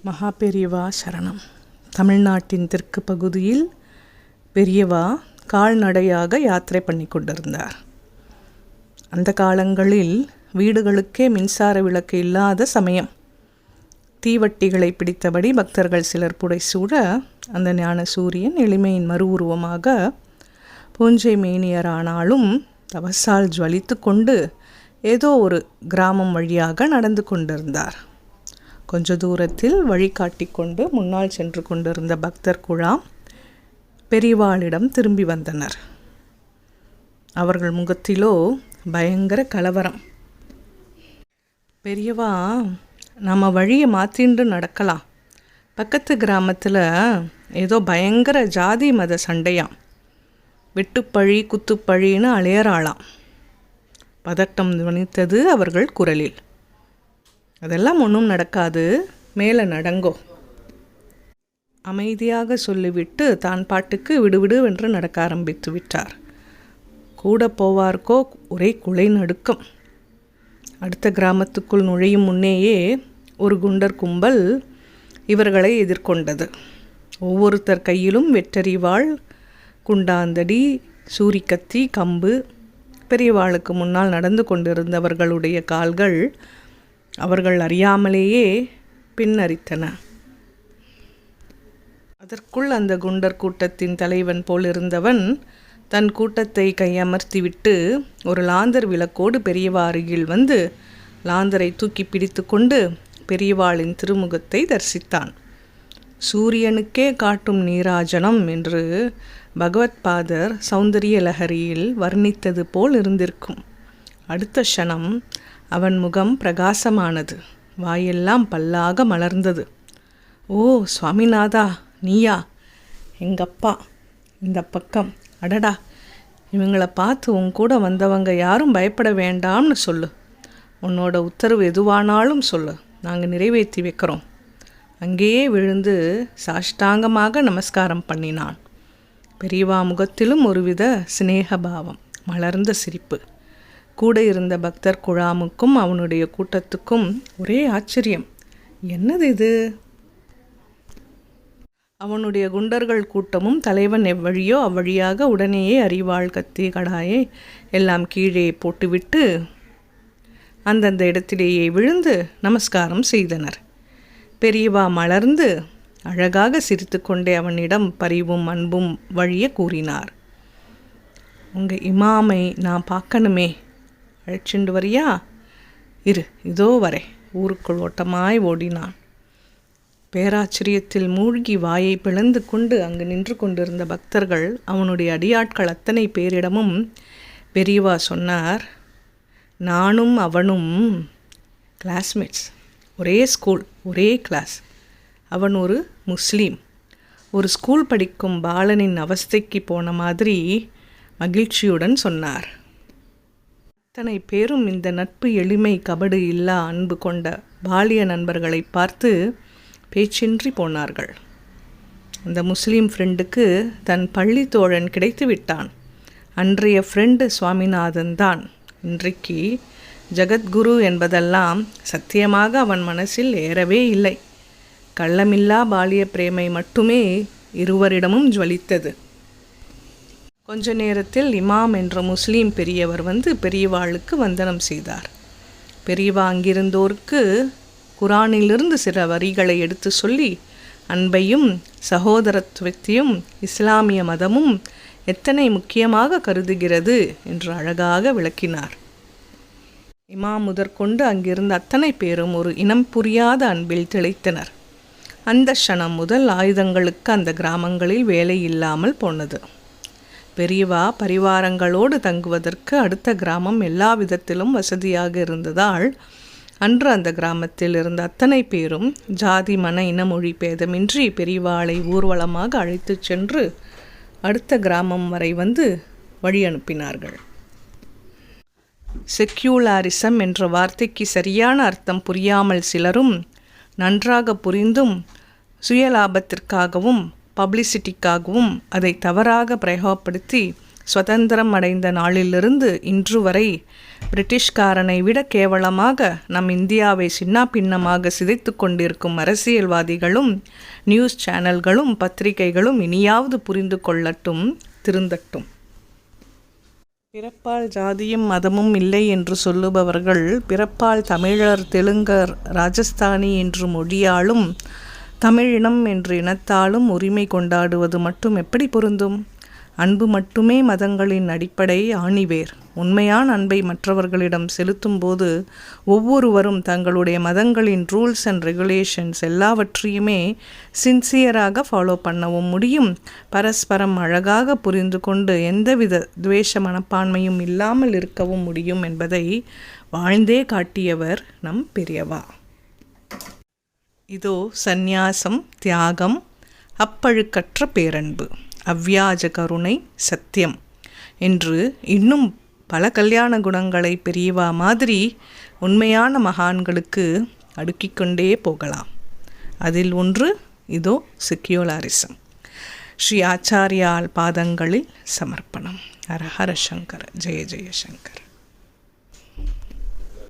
மகா பெரியவா சரணம். தமிழ்நாட்டின் தெற்கு பகுதியில் பெரியவா கால்நடையாக யாத்திரை பண்ணி கொண்டிருந்தார். அந்த காலங்களில் வீடுகளுக்கே மின்சார விளக்கு இல்லாத சமயம். தீவட்டிகளை பிடித்தபடி பக்தர்கள் சிலர் புடைசூழ அந்த ஞான சூரியன் எளிமையின் மறு உருவமாக பூஞ்சை மேனியரானாலும் தவசால் ஜுவலித்து கொண்டு ஏதோ ஒரு கிராமம் வழியாக நடந்து கொண்டிருந்தார். கொஞ்ச தூரத்தில் வழிகாட்டி கொண்டு முன்னால் சென்று கொண்டிருந்த பக்தர் குழாம் பெரியவாளிடம் திரும்பி வந்தனர். அவர்கள் முகத்திலோ பயங்கர கலவரம். பெரியவா, நம்ம வழியை மாற்றிண்டு நடக்கலாம். பக்கத்து கிராமத்தில் ஏதோ பயங்கர ஜாதி மத சண்டையாம். வெட்டுப்பழி குத்துப்பழின்னு அலையறாளாம். பதட்டம் துவனித்தது அவர்கள் குரலில். அதெல்லாம் ஒன்றும் நடக்காது, மேலே நடங்கோ. அமைதியாக சொல்லிவிட்டு தான் பாட்டுக்கு விடுவிடுவென்று நடக்க ஆரம்பித்து விட்டார். கூட போவார்க்கோ ஒரே குலை நடுக்கம். அடுத்த கிராமத்துக்குள் நுழையும் முன்னேயே ஒரு குண்டர் கும்பல் இவர்களை எதிர்கொண்டது. ஒவ்வொருத்தர் கையிலும் வெட்டறிவாள், குண்டாந்தடி, சூரிக்கத்தி, கம்பு. பெரியவாளுக்கு முன்னால் நடந்து கொண்டிருந்தவர்களுடைய கால்கள் அவர்கள் அறியாமலேயே பின்னரித்தன. அதற்குள் அந்த குண்டர் கூட்டத்தின் தலைவன் போலிருந்தவன் தன் கூட்டத்தை கையமர்த்திவிட்டு ஒரு லாந்தர் விளக்கோடு பெரியவா அருகில் வந்து லாந்தரை தூக்கி பிடித்து கொண்டு பெரியவாளின் திருமுகத்தை தரிசித்தான். சூரியனுக்கே காட்டும் நீராஜனம் என்று பகவத்பாதர் சௌந்தரிய லஹரியில் வர்ணித்தது போல் இருந்திருக்கும். அடுத்த க்ஷணம் அவன் முகம் பிரகாசமானது. வாயெல்லாம் பல்லாக மலர்ந்தது. ஓ சுவாமிநாதா, நீயா? எங்கப்பா இந்த பக்கம். அடடா, இவங்களை பார்த்து உன் கூட வந்தவங்க யாரும் பயப்பட வேண்டாம்னு சொல்லு. உன்னோட உத்தரவு எதுவானாலும் சொல்லு, நாங்கள் நிறைவேற்றி வைக்கிறோம். அங்கேயே விழுந்து சாஷ்டாங்கமாக நமஸ்காரம் பண்ணினான். பெரியவா முகத்திலும் ஒருவித சிநேகபாவம், மலர்ந்த சிரிப்பு. கூட இருந்த பக்தர் குழாமுக்கும் அவனுடைய கூட்டத்துக்கும் ஒரே ஆச்சரியம். என்னது இது? அவனுடைய குண்டர்கள் கூட்டமும் தலைவன் எவ்வழியோ அவ்வழியாக உடனேயே அரிவாள், கத்தி, கடாயை எல்லாம் கீழே போட்டுவிட்டு அந்தந்த இடத்திலேயே விழுந்து நமஸ்காரம் செய்தனர். பெரியவா மலர்ந்து அழகாக சிரித்து கொண்டே அவனிடம் பரிவும் அன்பும் வழிய கூறினார். உங்கள் இமாமை நான் பார்க்கணுமே, அழைச்சிண்டு வரியா? இதோ வரே. ஊருக்குள் ஓட்டமாய் ஓடினான். பேராச்சரியத்தில் மூழ்கி வாயை பிளந்து கொண்டு அங்கு நின்று கொண்டிருந்த பக்தர்கள், அவனுடைய அடியாட்கள் அத்தனை பேரிடமும் பெரியவா சொன்னார், நானும் அவனும் கிளாஸ்மேட்ஸ், ஒரே ஸ்கூல், ஒரே கிளாஸ். அவன் ஒரு முஸ்லீம். ஒரு ஸ்கூல் படிக்கும் பாலனின் அவஸ்தைக்கு போன மாதிரி மகிழ்ச்சியுடன் சொன்னார். அத்தனை பேரும் இந்த நட்பு, எளிமை, கபடு இல்லா அன்பு கொண்ட பாலிய நண்பர்களை பார்த்து பேச்சின்றி போனார்கள். அந்த முஸ்லீம் ஃப்ரெண்டுக்கு தன் பள்ளி தோழன் கிடைத்து விட்டான். அன்றைய ஃப்ரெண்டு சுவாமிநாதன் தான். இன்றைக்கு ஜகத்குரு என்பதெல்லாம் சத்தியமாக அவன் மனசில் ஏறவே இல்லை. கள்ளமில்லா பாலிய பிரேமை மட்டுமே இருவரிடமும் ஜுவலித்தது. கொஞ்ச நேரத்தில் இமாம் என்ற முஸ்லீம் பெரியவர் வந்து பெரியவாளுக்கு வந்தனம் செய்தார். பெரியவா அங்கிருந்தோருக்கு குரானிலிருந்து சில வரிகளை எடுத்து சொல்லி அன்பையும் சகோதரத்துவத்தையும் இஸ்லாமிய மதமும் எத்தனை முக்கியமாக கருதுகிறது என்று அழகாக விளக்கினார். இமாம் முதற்கொண்டு அங்கிருந்த அத்தனை பேரும் ஒரு இனம் புரியாத அன்பில் திளைத்தனர். அந்த க்ஷணம் முதல் ஆயுதங்களுக்கு அந்த கிராமங்களில் வேலை இல்லாமல் போனது. பெரியவா பரிவாரங்களோடு தங்குவதற்கு அடுத்த கிராமம் எல்லா விதத்திலும் வசதியாக இருந்ததால் அன்று அந்த கிராமத்தில் இருந்த அத்தனை பேரும் ஜாதி, மன, இன, மொழி பேதமின்றி பெரியவாளை ஊர்வலமாக அழைத்து சென்று அடுத்த கிராமம் வரை வந்து வழி அனுப்பினார்கள். செக்யூலாரிசம் என்ற வார்த்தைக்கு சரியான அர்த்தம் புரியாமல் சிலரும், நன்றாக புரிந்தும் சுயலாபத்திற்காகவும் பப்ளிசிட்டிக்காகவும் அதை தவறாக பிரயோகப்படுத்தி சுதந்திரம் அடைந்த நாளிலிருந்து இன்று வரை பிரிட்டிஷ்காரனை விட கேவலமாக நம் இந்தியாவை சின்னாபின்னமாக சிதைத்து கொண்டிருக்கும் அரசியல்வாதிகளும் நியூஸ் சேனல்களும் பத்திரிகைகளும் இனியாவது புரிந்து கொள்ளட்டும், திருந்தட்டும். பிறப்பால் ஜாதியும் மதமும் இல்லை என்று சொல்லுபவர்கள் பிறப்பால் தமிழர், தெலுங்கர், ராஜஸ்தானி என்று மொழியாலும் தமிழினம் என்று இனத்தாலும் உரிமை கொண்டாடுவது மட்டும் எப்படி பொருந்தும்? அன்பு மட்டுமே மதங்களின் அடிப்படை ஆணிவேர். உண்மையான அன்பை மற்றவர்களிடம் செலுத்தும் போது ஒவ்வொருவரும் தங்களுடைய மதங்களின் ரூல்ஸ் அண்ட் ரெகுலேஷன்ஸ் எல்லாவற்றையுமே சின்சியராக ஃபாலோ பண்ணவும் முடியும். பரஸ்பரம் அழகாக புரிந்து கொண்டு எந்தவித துவேஷ மனப்பான்மையும் இல்லாமல் இருக்கவும் முடியும் என்பதை வாழ்ந்தே காட்டியவர் நம் பெரியவா. இதோ சந்நியாசம், தியாகம், அப்பழுக்கற்ற பேரன்பு, அவ்வியாஜ கருணை, சத்தியம் என்று இன்னும் பல கல்யாண குணங்களை பெரியவா மாதிரி உண்மையான மகான்களுக்கு அடுக்கிக்கொண்டே போகலாம். அதில் ஒன்று இதோ செக்யூலரிசம். ஸ்ரீ ஆச்சாரியால் பாதங்களில் சமர்ப்பணம். ஹர ஹர சங்கர, ஜெய ஜெய சங்கர்.